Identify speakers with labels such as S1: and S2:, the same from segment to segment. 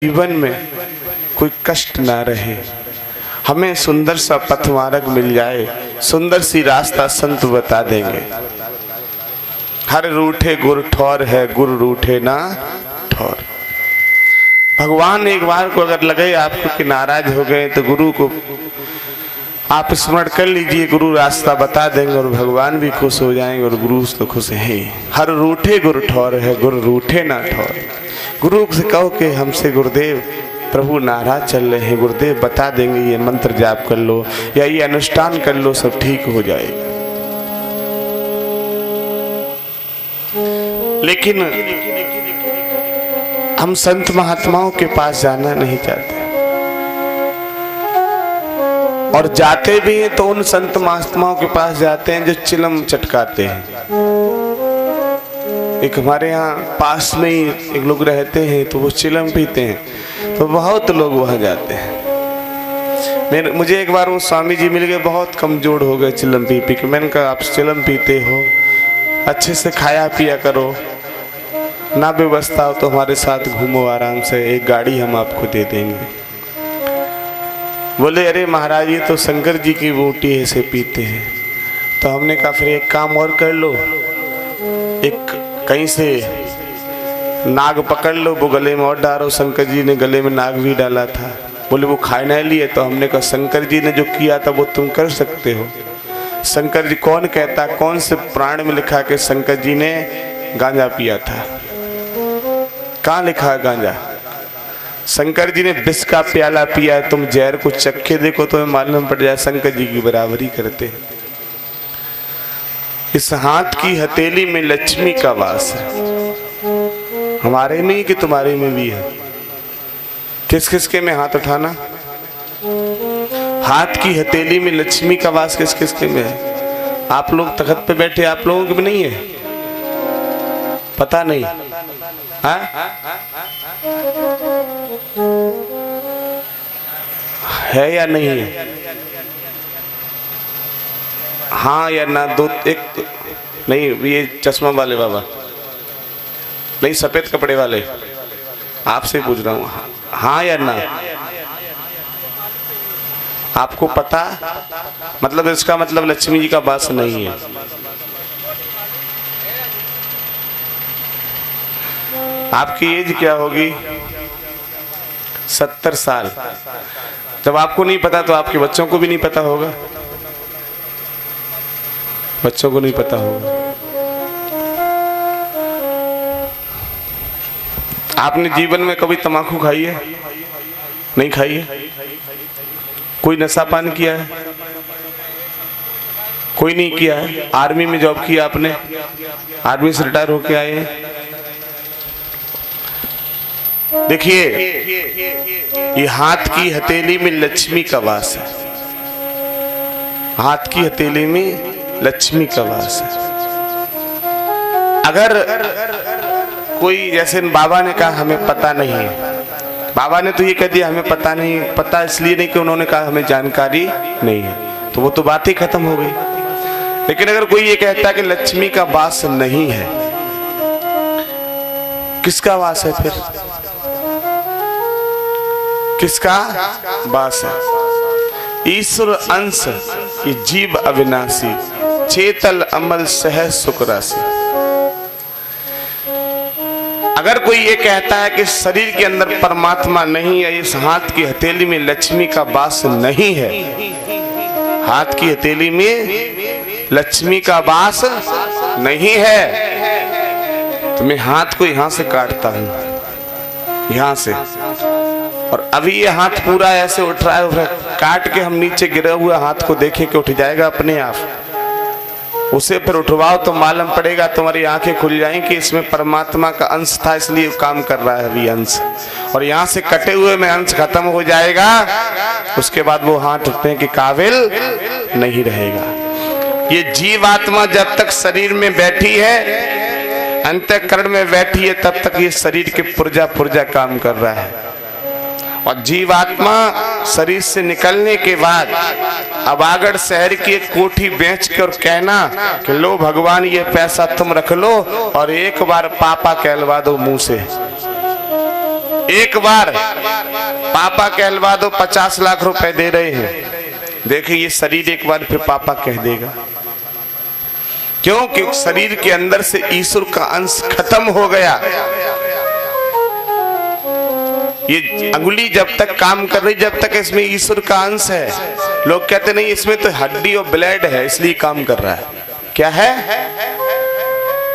S1: जीवन में कोई कष्ट ना रहे, हमें सुंदर सा पथ मार्ग मिल जाए, सुंदर सी रास्ता संत बता देंगे। हर रूठे गुर ठौर है, गुरु रूठे ना ठौर। भगवान एक बार को अगर लगे आपको कि नाराज हो गए तो गुरु को आप स्मरण कर लीजिए, गुरु रास्ता बता देंगे और भगवान भी खुश हो जाएंगे और गुरु तो खुश है। हर रूठे गुरु ठौर है, गुरु रूठे ना ठौर। गुरु से कहो कि हमसे गुरुदेव प्रभु नाराज चल रहे हैं, गुरुदेव बता देंगे, ये मंत्र जाप कर लो या ये अनुष्ठान कर लो, सब ठीक हो जाएगा। लेकिन हम संत महात्माओं के पास जाना नहीं चाहते, और जाते भी हैं तो उन संत महात्माओं के पास जाते हैं जो चिलम चटकाते हैं। एक हमारे यहाँ पास में ही एक लोग रहते हैं तो वो चिलम पीते हैं, तो बहुत लोग वहाँ जाते हैं। मुझे एक बार वो स्वामी जी मिल गए, बहुत कमजोर हो गए चिलम पी पी के। मैंने कहा आप चिलम पीते हो, अच्छे से खाया पिया करो, ना व्यवस्था हो तो हमारे साथ घूमो आराम से, एक गाड़ी हम आपको दे देंगे। बोले अरे महाराज ये तो शंकर जी की बूटी है, से पीते हैं। तो हमने कहा फिर एक काम और कर लो, एक कहीं से नाग पकड़ लो, वो गले में और डालो। शंकर जी ने गले में नाग भी डाला था। बोले वो खाने लिए, तो हमने कहा शंकर जी ने जो किया था वो तुम कर सकते हो। शंकर जी कौन कहता, कौन से प्राण में लिखा कि शंकर जी ने गांजा पिया था? कहाँ लिखा है गांजा? शंकर जी ने विष का प्याला पिया है, तुम जहर को चखे देखो तो मालूम पड़ जाए शंकर जी की बराबरी करते हैं। इस हाथ की हथेली में लक्ष्मी का वास है, हमारे में ही कि तुम्हारे में भी है। किस किसके में हाथ उठाना? हाथ की हथेली में लक्ष्मी का वास किस किसके में है? आप लोग तख्त पे बैठे, आप लोगों के में नहीं है? पता नहीं है या नहीं है? हाँ या ना? दो एक नहीं, ये चश्मा वाले बाबा नहीं, सफेद कपड़े वाले, आपसे पूछ रहा हूँ, हाँ या ना? आपको पता? मतलब इसका मतलब लक्ष्मी जी का वास नहीं है। आपकी एज क्या होगी? 70 साल। जब आपको नहीं पता तो आपके बच्चों को भी नहीं पता होगा, बच्चों को नहीं पता होगा। आपने जीवन में कभी तम्बाकू खाई है? नहीं खाई है? कोई नशा पान किया है? कोई नहीं किया है? आर्मी में जॉब किया आपने? आर्मी से रिटायर होके आए हैं? देखिए ये हाथ की हथेली में लक्ष्मी का वास है, हाथ की हथेली में लक्ष्मी का वास है। अगर कोई, जैसे बाबा ने कहा हमें पता नहीं है, बाबा ने तो ये कह दिया हमें पता नहीं, पता इसलिए नहीं कि उन्होंने कहा हमें जानकारी नहीं है, तो वो तो बात ही खत्म हो गई। लेकिन अगर कोई ये कहता कि लक्ष्मी का वास नहीं है, किसका वास है फिर? किसका वास है? ईश्वर अंश की जीव अविनाशी, चेतल अमल सहज सुख राशि। अगर कोई ये कहता है कि शरीर के अंदर परमात्मा नहीं है, इस हाथ की हथेली में लक्ष्मी का वास नहीं है, हाथ की हथेली में लक्ष्मी का वास नहीं है, तो मैं हाथ को यहां से काटता हूं, यहां से, और अभी ये हाथ पूरा ऐसे उठ रहा है, काट के हम नीचे गिरा हुआ हाथ को देखें कि उठ जाएगा अपने आप? उसे फिर उठवाओ तो मालूम पड़ेगा, तुम्हारी आंखें खुल जाएंगी कि इसमें परमात्मा का अंश था, इसलिए काम कर रहा है अभी अंश, और यहाँ से कटे हुए में अंश खत्म हो जाएगा, उसके बाद वो हाथ उठने के काबिल नहीं रहेगा। ये जीवात्मा जब तक शरीर में बैठी है, अंतःकरण में बैठी है, तब तक ये शरीर के पुर्जा पुर्जा काम कर रहा है। और जीवात्मा शरीर से निकलने के बाद अबागढ़ शहर की एक कोठी बेच के और कहना कि लो भगवान ये पैसा तुम रख लो और एक बार पापा कहलवा दो मुंह से, एक बार पापा कहलवा दो 50 लाख रुपए दे रहे हैं, देखिए ये शरीर एक बार फिर पापा कह देगा। क्योंकि शरीर के अंदर से ईश्वर का अंश खत्म हो गया। ये अंगुली जब तक काम कर रही, जब तक इसमें ईश्वर का अंश है। लोग कहते नहीं इसमें तो हड्डी और ब्लड है इसलिए काम कर रहा है। क्या है?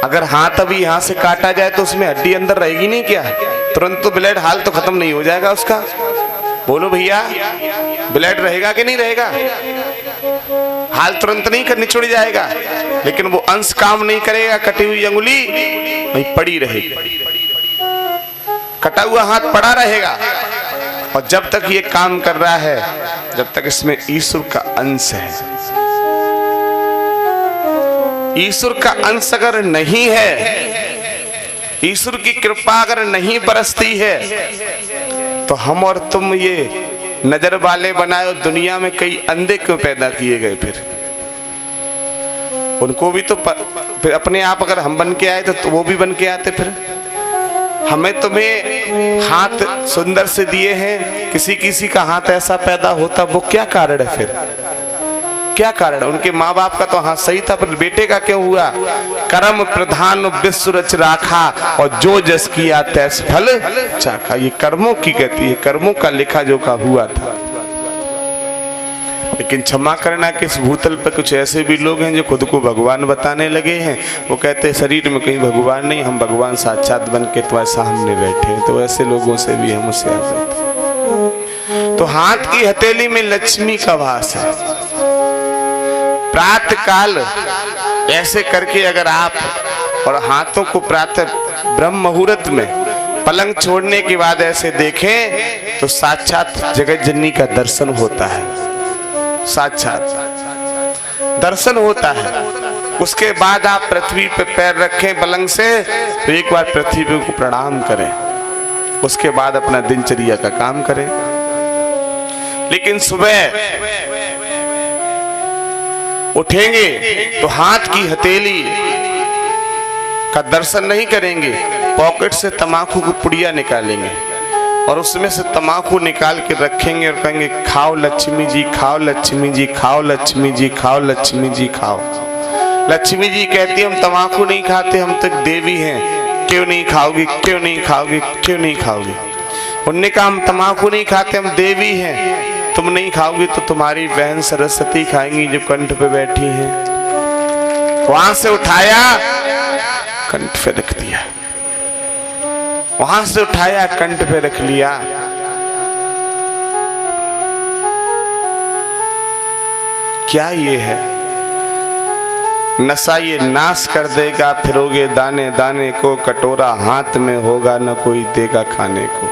S1: अगर हाथ अभी यहां से काटा जाए तो उसमें हड्डी अंदर रहेगी नहीं क्या? तुरंत तो ब्लड हाल तो खत्म नहीं हो जाएगा उसका। बोलो भैया, ब्लड रहेगा कि नहीं रहेगा? हाल तुरंत नहीं कर निचुड़ जाएगा, लेकिन वो अंश काम नहीं करेगा। कटी हुई अंगुली वहीं पड़ी रहेगी, कटा हुआ हाथ पड़ा रहेगा। और जब तक ये काम कर रहा है, जब तक इसमें ईश्वर का अंश है। ईश्वर का अंश अगर नहीं है, ईश्वर की कृपा अगर नहीं बरसती है, तो हम और तुम ये नजर वाले बनाए और दुनिया में कई अंधे क्यों पैदा किए गए? फिर उनको भी तो फिर अपने आप अगर हम बन के आए तो वो भी बन के आते। फिर हमें तुम्हें हाथ सुंदर से दिए हैं, किसी किसी का हाथ ऐसा पैदा होता, वो क्या कारण है? फिर क्या कारण है? उनके माँ बाप का तो हाथ सही था, पर बेटे का क्यों हुआ? कर्म प्रधान विश्व रच राखा, और जो जस किया तैस फल चाखा। ये कर्मों की कहती है, कर्मों का लिखा जोखा हुआ था। लेकिन क्षमा करना कि इस भूतल पर कुछ ऐसे भी लोग हैं जो खुद को भगवान बताने लगे हैं। वो कहते हैं शरीर में कहीं भगवान नहीं, हम भगवान साक्षात बन के तुम्हारे सामने बैठे हैं। तो ऐसे लोगों से भी हम उससे आते। तो हाथ की हथेली में लक्ष्मी का वास है। प्रातः काल ऐसे करके अगर आप और हाथों को प्रातः ब्रह्म मुहूर्त में पलंग छोड़ने के बाद ऐसे देखें तो साक्षात जगत जननी का दर्शन होता है। साक्षात दर्शन होता है। उसके बाद आप पृथ्वी पे पैर रखें पलंग से, तो एक बार पृथ्वी को प्रणाम करें। उसके बाद अपना दिनचर्या का काम करें। लेकिन सुबह उठेंगे तो हाथ की हथेली का दर्शन नहीं करेंगे, पॉकेट से तमाकू की पुड़िया निकालेंगे और उसमें से तमाकू निकाल के रखेंगे और कहेंगे खाओ लक्ष्मी जी, खाओ लक्ष्मी जी, खाओ लक्ष्मी जी, खाओ लक्ष्मी जी, खाओ। लक्ष्मी जी कहती हम तमाकू नहीं खाते, हम तो देवी हैं। क्यों नहीं खाओगी? क्यों नहीं खाओगी? क्यों नहीं खाओगी? उनने कहा हम तमाकू नहीं खाते, हम देवी हैं। तुम नहीं खाओगी तो तुम्हारी बहन सरस्वती खाएंगी जो कंठ पे बैठी है। वहां से उठाया, कंठ पे रख दिया। वहां से उठाया, कंठ पे रख लिया। क्या ये है? नशा ये नाश कर देगा, फिरोगे दाने दाने को, कटोरा हाथ में होगा न कोई देगा खाने को।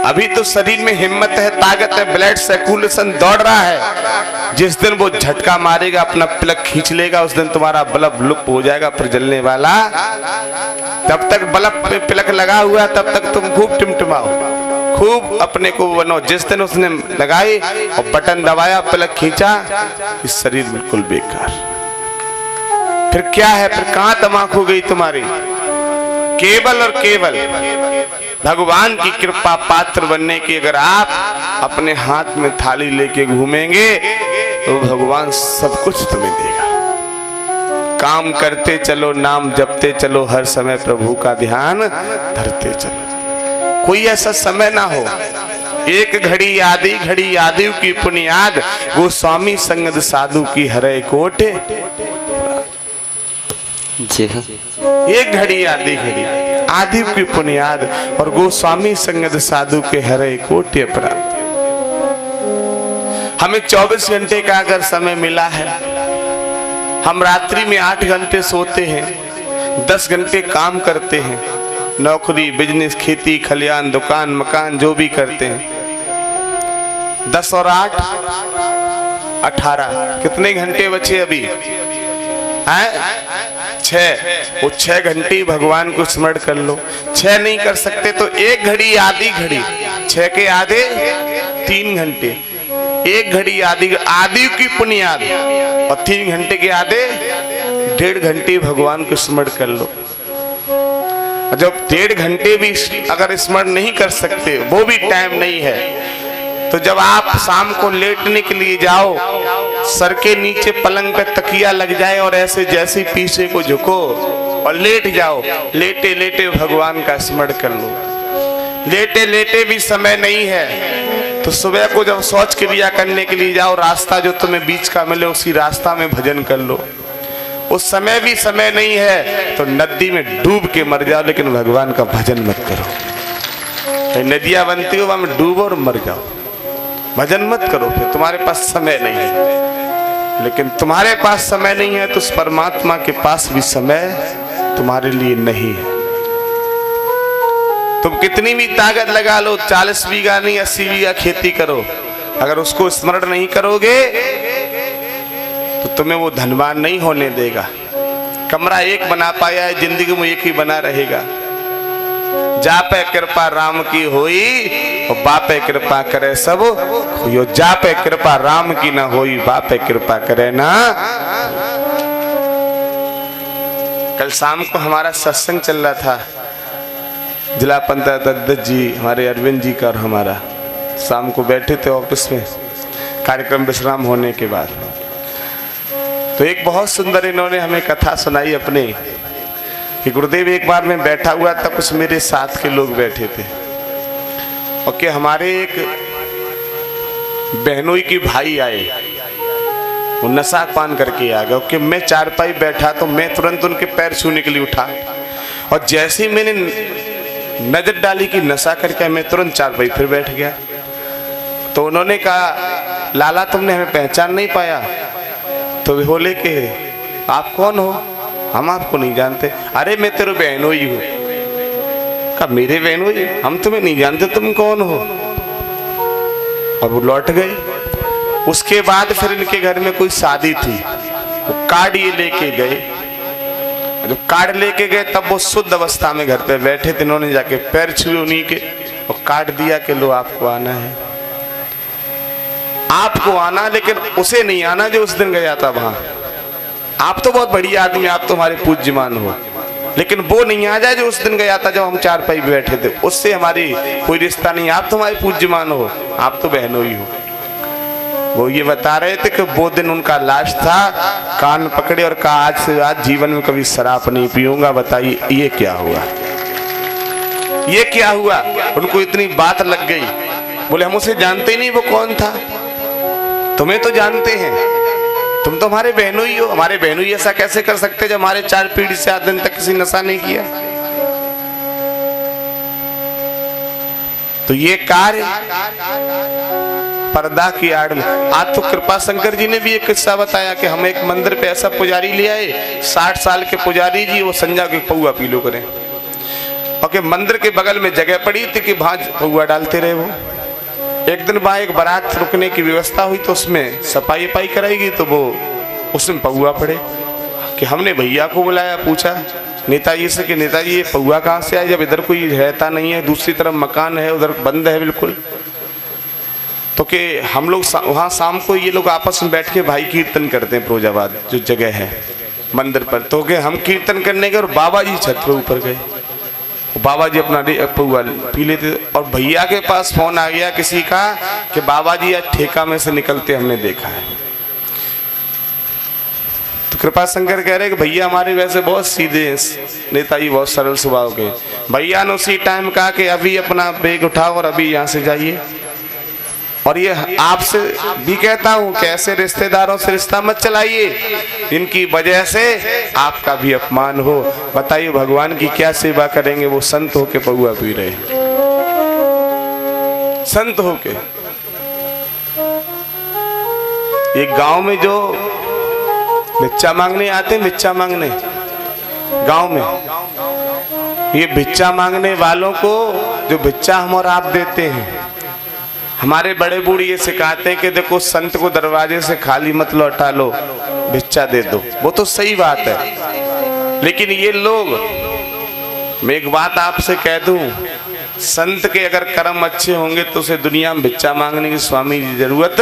S1: अभी तो शरीर में हिम्मत है, ताकत है, ब्लड सर्कुलेशन दौड़ रहा है। जिस दिन वो झटका मारेगा, अपना प्लग खींच लेगा, उस दिन तुम्हारा बल्ब लुप्त हो जाएगा फिर जलने वाला। तब तक बल्ब पे प्लग लगा हुआ, तब तक तुम खूब टिमटिमाओ, खूब अपने को बनो। जिस दिन उसने लगाई और बटन दबाया, प्लग खींचा, इस शरीर बिल्कुल बेकार। फिर क्या है? फिर कहां तमाक हो गई तुम्हारी? केवल और केवल भगवान की कृपा पात्र बनने की अगर आप अपने हाथ में थाली लेके घूमेंगे तो भगवान सब कुछ तुम्हें देगा। काम करते चलो, नाम जपते चलो, हर समय प्रभु का ध्यान धरते चलो। कोई ऐसा समय ना हो, एक घड़ी आदि की पुनियाद, गोस्वामी संगत साधु की हरे कोटे। एक घड़ी आदि की पुनियाद और गोस्वामी संगत साधु के हरे कोटि अपराध। हमें 24 घंटे का अगर समय मिला है, हम रात्रि में 8 घंटे सोते हैं, 10 घंटे काम करते हैं, नौकरी, बिजनेस, खेती, खलियान, दुकान, मकान जो भी करते हैं। 10 और 8 18, कितने घंटे बचे अभी? हैं 6। वो 6 घंटे भगवान को स्मरण कर लो। 6 नहीं कर सकते तो एक घड़ी आधी घड़ी, 6 के आधे 3 घंटे, एक घड़ी आदि की पुनियाद और 3 घंटे के आधे 1.5 घंटे भगवान को स्मरण कर लो। जब 1.5 घंटे भी अगर स्मरण नहीं कर सकते, वो भी टाइम नहीं है, तो जब आप शाम को लेटने के लिए जाओ, सर के नीचे पलंग पे तकिया लग जाए और ऐसे जैसे पीछे को झुको और लेट जाओ, लेटे लेटे भगवान का स्मरण कर लो। लेटे लेटे भी समय नहीं है तो सुबह को जब शौच क्रिया करने के लिए जाओ, रास्ता जो तुम्हें बीच का मिले उसी रास्ता में भजन कर लो। उस समय भी समय नहीं है तो नदी में डूब के मर जाओ, लेकिन भगवान का भजन मत करो। नदियां बनती हो वहां में डूबो और मर जाओ, भजन मत करो। फिर तुम्हारे पास समय नहीं है, लेकिन तुम्हारे पास समय नहीं है तो उस परमात्मा के पास भी समय तुम्हारे लिए नहीं है। तुम कितनी भी ताकत लगा लो, 40 बीघा नहीं 80 बीघा खेती करो, अगर उसको स्मरण नहीं करोगे तो तुम्हें वो धनवान नहीं होने देगा। कमरा एक बना पाया है, जिंदगी में एक ही बना रहेगा। जापे कृपा राम की होई और बापे कृपा करे सब खोयो। जापे कृपा राम की ना होई, बापे कृपा करे ना। कल शाम को हमारा सत्संग चल रहा था, जिला पंचायत अध्यक्ष जी हमारे अरविंद जी का और हमारा, शाम को बैठे थे ऑफिस में कार्यक्रम विश्राम होने के बाद। तो एक बहुत सुंदर इन्होंने हमें कथा सुनाई अपने कि गुरुदेव एक बार मैं बैठा हुआ था, कुछ मेरे साथ के लोग बैठे थे और कि हमारे एक बहनोई की भाई आए, वो नशा पान करके आ गए। कि मैं चारपाई बैठा तो मैं तुरंत उनके पैर छूने के लिए उठा और जैसे ही मैंने नजर डाली कि नशा करके, मैं तुरंत चारपाई फिर बैठ गया। तो उन्होंने कहा लाला तुमने हमें पहचान नहीं पाया? तो वे बोले कि आप कौन हो? हम आपको नहीं जानते। अरे मैं तेरे बहनोई हूँ। कहा मेरे बहनोई? हम तुम्हें नहीं जानते, तुम कौन हो? और वो लौट गए। उसके बाद फिर इनके घर में कोई शादी थी, वो कार्ड ये लेके गए। जब कार्ड लेके गए तब वो शुद्ध अवस्था में घर पे बैठे थे। इन्होंने जाके पैर छुए उन्हीं के और कार्ड दिया कि लो आपको आना है, आपको आना, लेकिन उसे नहीं आना जो उस दिन गया था वहां। आप तो बहुत बढ़िया आदमी, आप तो हमारे पूज्यमान हो, लेकिन वो नहीं आ जाए जो उस दिन गया था जब हम चारपाई पे बैठे थे। उससे हमारी कोई रिश्ता नहीं, आप तो हमारे पूज्यमान हो, आप तो बहनोई हो। वो ये बता रहे थे कि वो दिन उनका लास्ट था, कान पकड़े और कहा आज से आज जीवन में कभी शराब नहीं पीऊंगा। बताइए ये क्या हुआ, ये क्या हुआ? उनको इतनी बात लग गई। बोले हम उसे जानते ही नहीं, वो कौन था? तुम्हें तो जानते हैं, तुम तो हमारे बहनोई हो। हमारे बहनोई ऐसा कैसे कर सकते जब हमारे 4 पीढ़ी से आज दिन तक किसी नशा नहीं किया? तो ये कार्य पर्दा की आड़ में। आज तो कृपा शंकर जी ने भी एक किस्सा बताया कि हम एक मंदिर पे ऐसा पुजारी ले आए, 60 साल के पुजारी जी, वो संजा के पौआ पी लो करें, और के मंदिर के बगल में जगह पड़ी थी कि भांज पौआ डालते रहे। वो एक दिन वहां एक बारात रुकने की व्यवस्था हुई तो उसमें सफाई पाई कराएगी, तो वो उसमें पौआ पड़े। कि हमने भैया को बुलाया, पूछा नेताजी से कि नेताजी ये पौआ कहाँ से आया, जब इधर कोई रहता नहीं है, दूसरी तरफ मकान है, उधर बंद है बिल्कुल। तो कि हम लोग वहाँ शाम को ये लोग आपस में बैठ के भाई कीर्तन करते हैं, फिरोजाबाद जो जगह है मंदिर पर। तो कि हम कीर्तन करने गए और बाबा जी छत पे ऊपर गए, बाबा जी अपना पौआ पी लेते। और भैया के पास फोन आ गया किसी का कि बाबा जी आज ठेका में से निकलते हमने देखा है। तो कृपा शंकर कह रहे कि भैया हमारे वैसे बहुत सीधे हैं, नेताजी बहुत सरल स्वभाव के। भैया ने उसी टाइम कहा कि अभी अपना बैग उठाओ और अभी यहाँ से जाइए। और ये आपसे भी कहता हूँ कि ऐसे रिश्तेदारों से रिश्ता मत चलाइए इनकी वजह से आपका भी अपमान हो। बताइए भगवान की क्या सेवा करेंगे? वो संत होके पौआ पी रहे हैं, संत होके। एक गांव में जो भिक्षा मांगने आते हैं, भिक्षा मांगने गांव में, ये भिक्षा मांगने वालों को जो भिक्षा हम और आप देते हैं, हमारे बड़े बूढ़े ये सिखाते हैं कि देखो संत को दरवाजे से खाली मत लौटा लो, भिक्षा दे दो। वो तो सही बात है, लेकिन ये लोग, मैं एक बात आपसे कह दूं, संत के अगर कर्म अच्छे होंगे तो उसे दुनिया में भिक्षा मांगने की स्वामी जी जरूरत,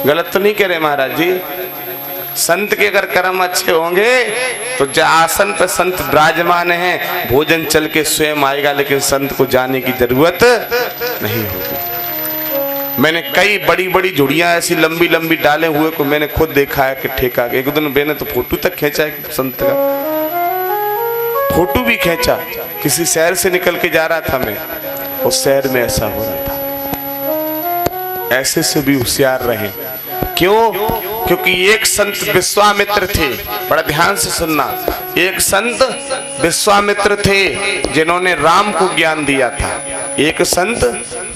S1: गलत तो नहीं कह रहे महाराज जी, संत के अगर कर्म अच्छे होंगे तो आसन पर संत विराजमान हैं, भोजन चल के स्वयं आएगा, लेकिन संत को जाने की जरूरत नहीं होगी। मैंने कई बड़ी बड़ी झुड़ियां ऐसी लंबी लंबी डाले हुए को मैंने खुद देखा है कि ठेका। एक दिन मैंने तो फोटो तक खींचा है, संत का फोटो भी खींचा। किसी शहर से निकल के जा रहा था मैं, उस शहर में ऐसा हो रहा था। ऐसे से भी होशियार रहे। क्यों? क्योंकि एक संत विश्वामित्र थे, बड़ा ध्यान से सुनना। एक संत विश्वामित्र थे जिन्होंने राम को ज्ञान दिया था। एक संत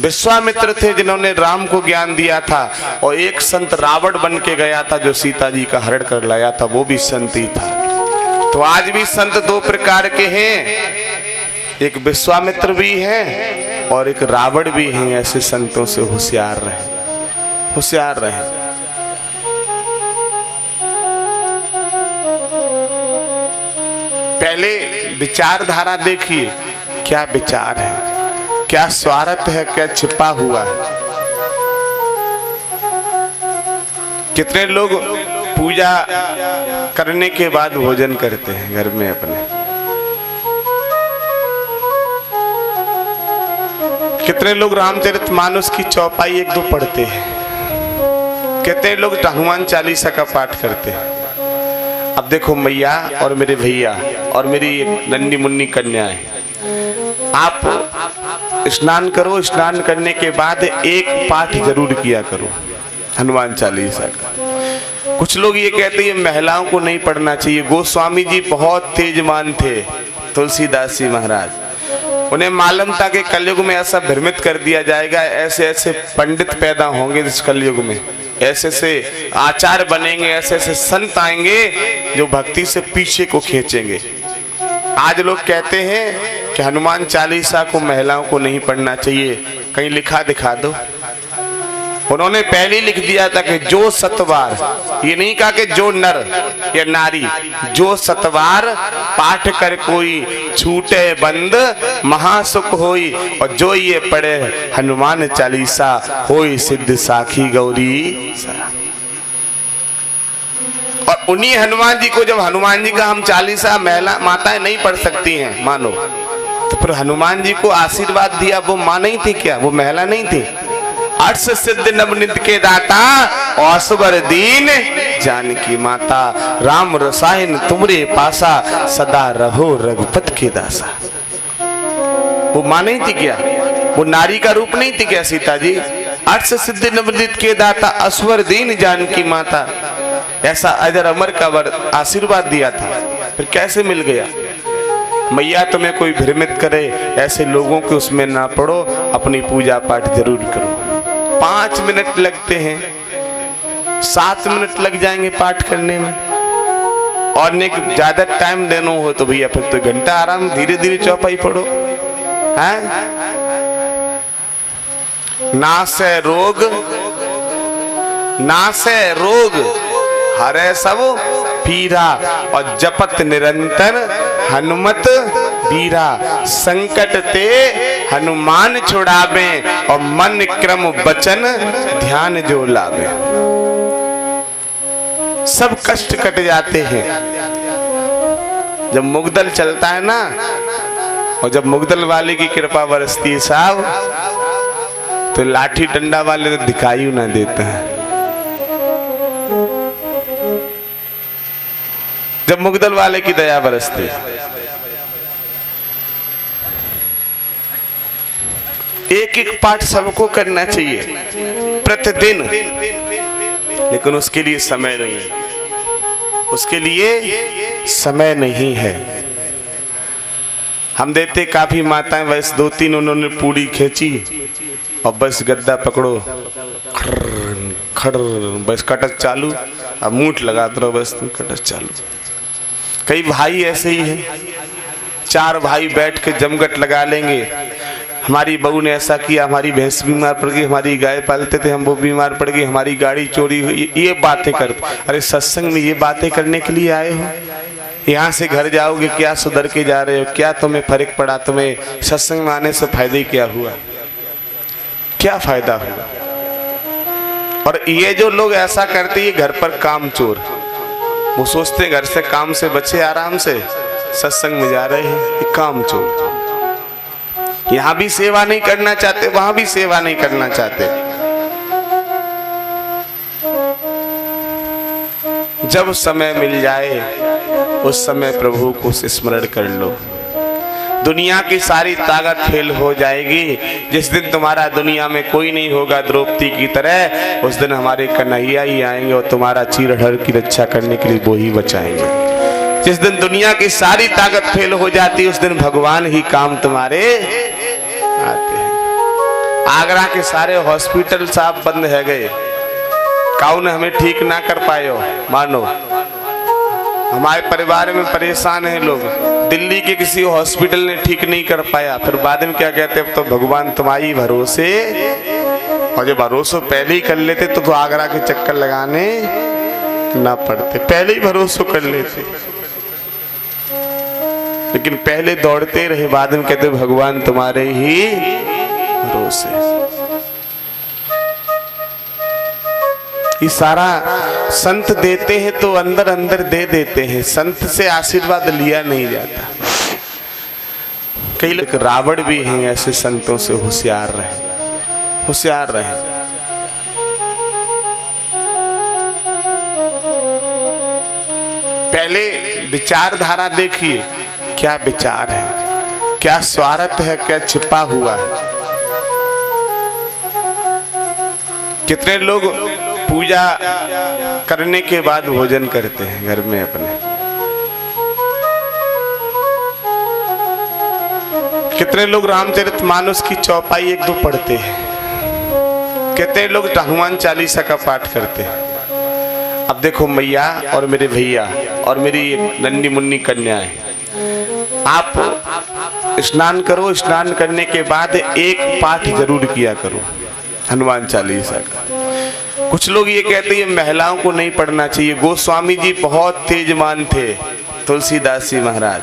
S1: विश्वामित्र थे जिन्होंने राम को ज्ञान दिया था, और एक संत रावण बन के गया था जो सीता जी का हरण कर लाया था, वो भी संत ही था। तो आज भी संत दो प्रकार के हैं, एक विश्वामित्र भी है और एक रावण भी है। ऐसे संतों से होशियार रहे, होशियार रहे। पहले विचारधारा देखिए, क्या विचार है, क्या स्वार्थ है, क्या छिपा हुआ है। कितने लोग पूजा करने के बाद भोजन करते हैं घर में अपने, कितने लोग रामचरितमानस की चौपाई एक दो पढ़ते हैं, कितने लोग हनुमान चालीसा का पाठ करते हैं। अब देखो मैया और मेरे भैया और मेरी नन्ही मुन्नी कन्याएं, आप स्नान करो, स्नान करने के बाद एक पाठ जरूर किया करो हनुमान चालीसा का। कुछ लोग ये कहते हैं महिलाओं को नहीं पढ़ना चाहिए। गोस्वामी जी बहुत तेजमान थे, तुलसीदास जी महाराज, उन्हें मालूम था कि कलयुग में ऐसा भ्रमित कर दिया जाएगा, ऐसे ऐसे पंडित पैदा होंगे इस कलयुग में, ऐसे ऐसे आचार्य बनेंगे, ऐसे ऐसे संत आएंगे जो भक्ति से पीछे को खींचेंगे। आज लोग कहते हैं कि हनुमान चालीसा को महिलाओं को नहीं पढ़ना चाहिए, कहीं लिखा दिखा दो। उन्होंने पहले लिख दिया था कि जो सतवार, ये नहीं कहा कि जो नर या नारी, जो सतवार पाठ कर कोई छूटे बंद महासुख होई, और जो ये पढ़े हनुमान चालीसा होई सिद्ध साखी गौरी। और उन्हीं हनुमान जी को, जब हनुमान जी का हम चालीसा महिला माताएं नहीं पढ़ सकती हैं मानो, तो फिर हनुमान जी को आशीर्वाद दिया वो मां नहीं थी क्या, वो महिला नहीं थी? अर्ष सिद्ध नवनिध के दाता और सुबर दीन जानकी माता, राम रसायन तुमरे पासा सदा रहो रघुपत के दासा। वो मां नहीं थी क्या? वो नारी का रूप नहीं थी क्या सीता जी? अर्ष सिद्ध नवनिध के दाता असवर दीन जानकी माता, ऐसा अजर अमर का वर आशीर्वाद दिया था। फिर कैसे मिल गया? मैया तुम्हें कोई भ्रमित करे ऐसे लोगों के उसमें ना पड़ो, अपनी पूजा पाठ जरूर करो। 5 मिनट लगते हैं, 7 मिनट लग जाएंगे पाठ करने में, और नहीं ज्यादा टाइम देना हो तो भैया फिर तो घंटा आराम धीरे धीरे चौपाई पढ़ो। हैं? नासे रोग, नासे रोग हरे सब पीरा, और जपत निरंतर हनुमत बीरा। संकट ते हनुमान छुड़ावे, और मन क्रम वचन ध्यान जो लावे। सब कष्ट कट जाते हैं जब मुगदल चलता है ना, और जब मुगदल वाले की कृपा बरसती है साहब, तो लाठी डंडा वाले तो दिखाई ना देते हैं। जब मुगदल वाले की दया बरसती, एक एक पाठ सबको करना चाहिए प्रतिदिन, लेकिन उसके लिए समय नहीं है, उसके लिए समय नहीं है। हम देते काफी माताएं, बस 2-3 उन्होंने पूड़ी खींची और बस गद्दा पकड़ो, खड़ खड़ बस कटक चालू, अब मूठ लगाते रहो, बस कटक चालू। कई भाई ऐसे ही हैं, 4 भाई बैठ के जमघट लगा लेंगे। हमारी बहू ने ऐसा किया, हमारी भैंस बीमार पड़ गई, हमारी गाय पालते थे हम, वो बीमार पड़ गई, हमारी गाड़ी चोरी हुई, ये बातें कर। अरे सत्संग में ये बातें करने के लिए आए हो? यहाँ से घर जाओगे क्या सुधर के जा रहे हो? क्या तुम्हें फर्क पड़ा? तुम्हें सत्संग में आने से फायदे क्या हुआ? क्या फायदा हुआ? और ये जो लोग ऐसा करते हैं घर पर काम चोर, वो सोचते घर से काम से बचे आराम से, सत्संग में जा रहे हैं, ये काम चोर। यहां भी सेवा नहीं करना चाहते, वहां भी सेवा नहीं करना चाहते। जब समय मिल जाए उस समय प्रभु को स्मरण कर लो। दुनिया की सारी ताकत फेल हो जाएगी। जिस दिन तुम्हारा दुनिया में कोई नहीं होगा द्रौपदी की तरह, उस दिन हमारे कन्हैया ही आएंगे और तुम्हारा चीरहरण की रक्षा करने के लिए वो ही बचाएंगे। जिस दिन दुनिया की सारी ताकत फेल हो जाती, उस दिन भगवान ही काम तुम्हारे आते हैं। आगरा के सारे हॉस्पिटल साहब बंद है गए, कौन हमें ठीक ना कर पाए हो। मानो हमारे परिवार में परेशान हैं लोग, दिल्ली के किसी हॉस्पिटल ने ठीक नहीं कर पाया, फिर बाद में क्या कहते हैं, तो भगवान तुम्हारी भरोसे। और जब भरोसा पहले ही कर लेते तो आगरा के चक्कर लगाने ना पड़ते, पहले ही भरोसा कर लेते। लेकिन पहले दौड़ते रहे, बाद में कहते भगवान तुम्हारे ही भरोसे। ये सारा संत देते हैं तो अंदर अंदर दे देते हैं, संत से आशीर्वाद लिया नहीं जाता। कई लोग रावण भी हैं, ऐसे संतों से होशियार रहे, होशियार रहे। पहले विचारधारा देखिए, क्या विचार है, क्या स्वार्थ है, क्या छिपा हुआ है। कितने लोग पूजा करने के बाद भोजन करते हैं घर में अपने, कितने लोग रामचरितमानस की चौपाई एक दो पढ़ते हैं, कितने लोग हनुमान चालीसा का पाठ करते हैं। अब देखो मैया और मेरे भैया और मेरी नन्ही मुन्नी कन्याएं, आप स्नान करो, स्नान करने के बाद एक पाठ जरूर किया करो हनुमान चालीसा का। कुछ लोग ये कहते हैं महिलाओं को नहीं पढ़ना चाहिए। गोस्वामी जी बहुत तेजमान थे, तुलसीदास जी महाराज,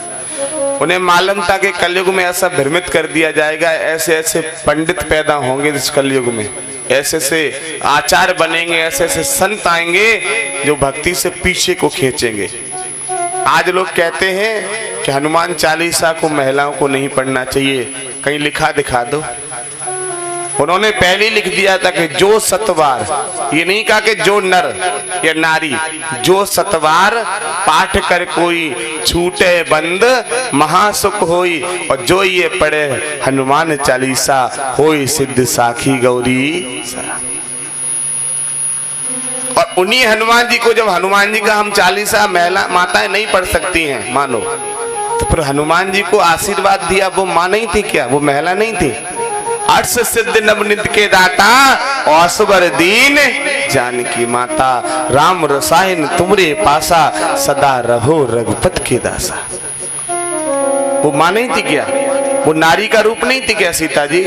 S1: उन्हें मालूम था कि कलयुग में ऐसा भ्रमित कर दिया जाएगा, ऐसे ऐसे पंडित पैदा होंगे इस कलयुग में, ऐसे ऐसे आचार्य बनेंगे, ऐसे ऐसे संत आएंगे जो भक्ति से पीछे को खींचेंगे। आज लोग कहते हैं कि हनुमान चालीसा को महिलाओं को नहीं पढ़ना चाहिए, कहीं लिखा दिखा दो। उन्होंने पहले ही लिख दिया था कि जो सतवार, ये नहीं कहा कि जो नर या नारी, जो सतवार पाठ कर कोई छूटे बंद महासुख होई, और जो ये पढ़े हनुमान चालीसा होई सिद्ध साखी गौरी। और उन्हीं हनुमान जी को, जब हनुमान जी का हम चालीसा महिला माताएं नहीं पढ़ सकती हैं मानो, तो फिर हनुमान जी को आशीर्वाद दिया वो माँ नहीं थी क्या, वो महिला नहीं थी। अर्ष सिद्ध नवनिध के दाता असवर दीन जानकी माता, राम रसायन तुमरे पासा सदा रहो रघुपत के दासा। वो मां नहीं थी क्या, वो नारी का रूप नहीं थी क्या सीता जी।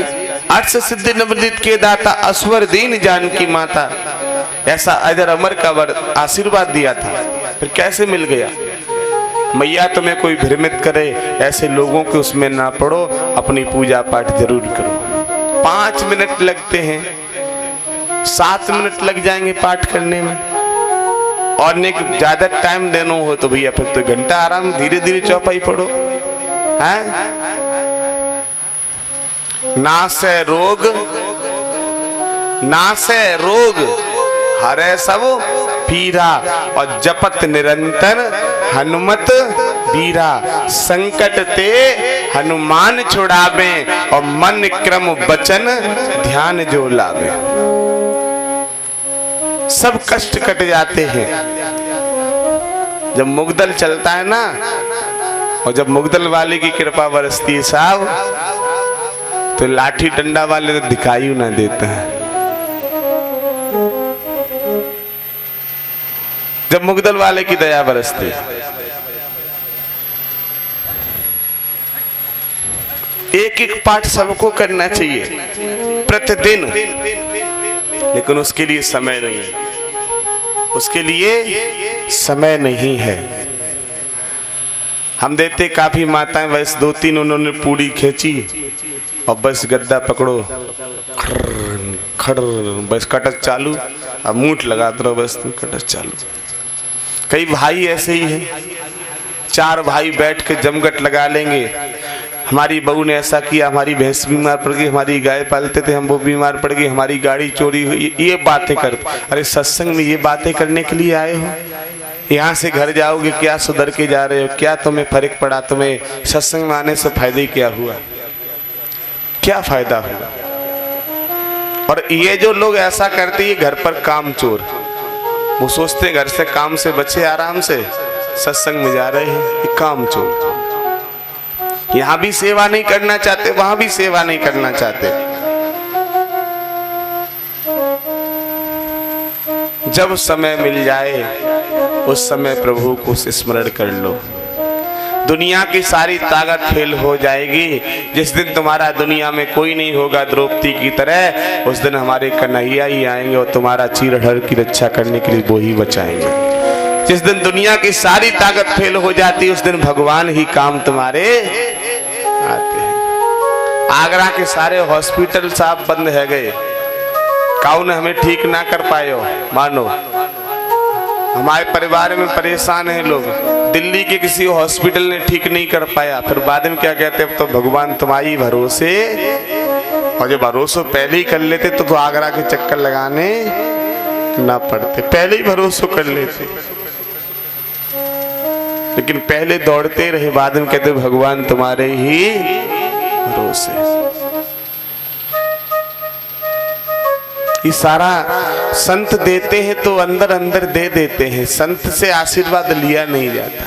S1: अर्ष सिद्ध नवनिध के दाता असवर दीन जानकी माता, ऐसा अजर अमर का आशीर्वाद दिया था। फिर कैसे मिल गया। मैया तुम्हें कोई भ्रमित करे, ऐसे लोगों के उसमें ना पड़ो, अपनी पूजा पाठ जरूर करो। 5 मिनट लगते हैं, 7 मिनट लग जाएंगे पाठ करने में, और ज्यादा टाइम देना हो तो भैया फिर तो घंटा आराम, धीरे धीरे चौपाई पढ़ो। हैं नासे रोग, नासे रोग हरे सब पीरा, और जपत निरंतर हनुमत बीरा। संकट ते हनुमान छुड़ावे, और मन क्रम वचन ध्यान जो लावे। सब कष्ट कट जाते हैं जब मुगदल चलता है ना, और जब मुगदल वाले की कृपा बरसती है साहब, तो लाठी डंडा वाले तो दिखाई ना देते हैं। जब मुगदल वाले की दया बरसती, एक एक पाठ सबको करना चाहिए प्रतिदिन, लेकिन उसके लिए समय नहीं है, उसके लिए समय नहीं है। हम देते काफी माताएं, बस 2-3 उन्होंने पूड़ी खींची और बस गद्दा पकड़ो, खड़ खड़ बस कटक चालू, अब मूठ लगाते रहो, बस कटक चालू। कई भाई ऐसे ही हैं, 4 भाई बैठ के जमघट लगा लेंगे, हमारी बहू ने ऐसा किया, हमारी भैंस बीमार पड़ गई, हमारी गाय पालते थे हम वो बीमार पड़ गई, हमारी गाड़ी चोरी हुई, ये बातें कर। अरे सत्संग में ये बातें करने के लिए आए हो? यहाँ से घर जाओगे क्या सुधर के जा रहे हो? क्या तुम्हें फर्क पड़ा? तुम्हें सत्संग में आने से फायदे क्या हुआ? क्या फायदा हुआ? और ये जो लोग ऐसा करते हैं घर पर काम चोर, वो सोचते घर से काम से बचे आराम से, सत्संग में जा रहे हैं, ये काम चोर। यहां भी सेवा नहीं करना चाहते, वहां भी सेवा नहीं करना चाहते। जब समय मिल जाए उस समय प्रभु को स्मरण कर लो। दुनिया की सारी ताकत फेल हो जाएगी। जिस दिन तुम्हारा दुनिया में कोई नहीं होगा द्रौपदी की तरह, उस दिन हमारे कन्हैया ही आएंगे और तुम्हारा चीरहरण की रक्षा करने के लिए वो ही बचाएंगे। जिस दिन दुनिया की सारी ताकत फेल हो जाती, उस दिन भगवान ही काम तुम्हारे आते हैं। आगरा के सारे हॉस्पिटल साहब बंद है गए, काऊ ने हमें ठीक ना कर पाए हो, मानो हमारे परिवार में परेशान हैं लोग, दिल्ली के किसी हॉस्पिटल ने ठीक नहीं कर पाया। फिर बाद में क्या कहते हैं, तो भगवान तुम्हारी भरोसे, और जब भरोसा पहले ही कर लेते तो आगरा के चक्कर लगाने ना पड़ते, पहले ही भरोसा कर लेते। लेकिन पहले दौड़ते रहे, बाद में कहते भगवान तुम्हारे ही भरोसे। ये सारा संत देते हैं तो अंदर अंदर दे देते हैं, संत से आशीर्वाद लिया नहीं जाता।